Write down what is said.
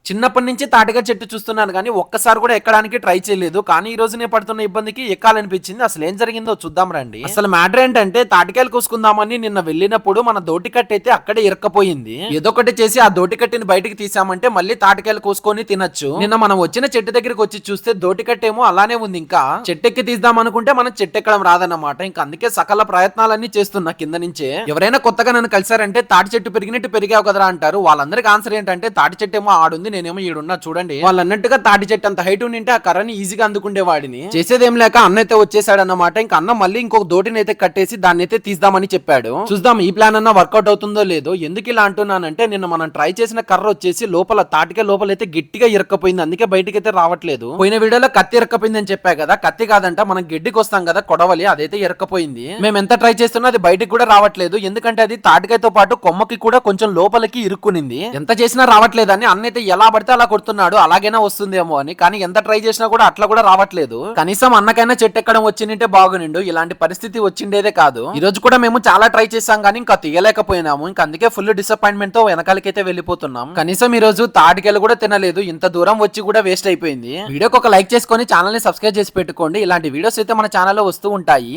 చిన్నప్పటి నుంచి తాటికాయ చెట్టు చూస్తున్నాను కానీ ఒక్కసారి కూడా ఎక్కడానికి ట్రై చేయలేదు. కానీ ఈ రోజు నేను పడుతున్న ఇబ్బందికి ఎక్కాలనిపించింది. అసలు ఏం జరిగిందో చూద్దాం రండి. అసలు మ్యాటర్ ఏంటంటే తాటికాయలు కోసుకుందామని నిన్న వెళ్ళినప్పుడు మన దోటికట్ట అయితే అక్కడే ఇరక్కపోయింది. ఏదో ఒకటి చేసి ఆ దోటికట్టిని బయటికి తీసామంటే మళ్ళీ తాటికాయలు కోసుకొని తినొచ్చు. నిన్న మనం వచ్చిన చెట్టు దగ్గరికి వచ్చి చూస్తే దోటికట్టేమో అలానే ఉంది. ఇంకా చెట్టెక్కి తీద్దాం అనుకుంటే మనం చెట్టెక్కడం రాదన్నమాట. ఇంకా అందుకే సకల ప్రయత్నాలన్నీ చేస్తున్నా కింద నుంచే. ఎవరైనా కొత్తగా నన్ను కలిసారంటే తాటి చెట్టు పెరిగినట్టు పెరిగావు కదరా అంటారు. వాళ్ళందరికి ఆన్సర్ ఏంటంటే తాటి చెట్టు ఏమో ఆడుంది, నేనేమో ఈడున్నా చూడండి. వాళ్ళు అన్నట్టుగా తాటి చెట్టు అంత హైట్ ఉంటే ఆ కర్రని ఈజీగా అందుకుండే వాడిని. చేసేదేం లేక అన్న అయితే వచ్చేసాడు అన్నమాట. ఇంకా అన్న మళ్ళీ ఇంకొక దోటిని అయితే కట్టేసి దాన్ని అయితే తీద్దామని చెప్పాడు. చూద్దాం ఈ ప్లాన్ అన్నా వర్కౌట్ అవుతుందో లేదో. ఎందుకు ఇలా అంటున్నానంటే నిన్న మనం ట్రై చేసిన కర్ర వచ్చేసి లోపల తాటికే లోపల అయితే గట్టిగా ఇరక్కపోయింది. అందుకే బయటికి అయితే రావట్లేదు. పోయిన వీడియోలో కత్తి ఇరక్కపోయింది అని చెప్పా కదా, కత్తి కాదంట మనం గడ్డికి వస్తాం కదా కొడవలి, అదైతే ఇరక్కపోయింది. మేము ఎంత ట్రై చేస్తున్నా అది బయటికి కూడా రావట్లేదు. ఎందుకంటే అది తాటికాయతో పాటు కొమ్మకి కూడా కొంచెం లోపలికి ఇరుక్కునింది. ఎంత చేసినా రావట్లేదని అన్నైతే ఎలా పడితే అలా కొడుతున్నాడు, అలాగైనా వస్తుందేమో అని. కానీ ఎంత ట్రై చేసినా కూడా అట్లా కూడా రావట్లేదు. కనీసం అన్నకైనా చెట్టు ఎక్కడం వచ్చిందంటే బాగునిండు. ఇలాంటి పరిస్థితి వచ్చిండేదే కాదు. ఈ రోజు కూడా మేము చాలా ట్రై చేసాం కానీ ఇంకా తీయలేకపోయినాము. ఇంకా అందుకే ఫుల్ డిసప్పాయింట్మెంట్ తో వెనకాలకైతే వెళ్ళిపోతున్నాం. కనీసం ఈ రోజు తాటికాయలు కూడా తినలేదు. ఇంత దూరం వచ్చి కూడా వేస్ట్ అయిపోయింది. వీడియోకి ఒక లైక్ చేసుకొని ఛానల్ ని సబ్స్క్రైబ్ చేసి పెట్టుకోండి. ఇలాంటి వీడియోస్ అయితే మన ఛానల్లో వస్తూ ఉంటాయి.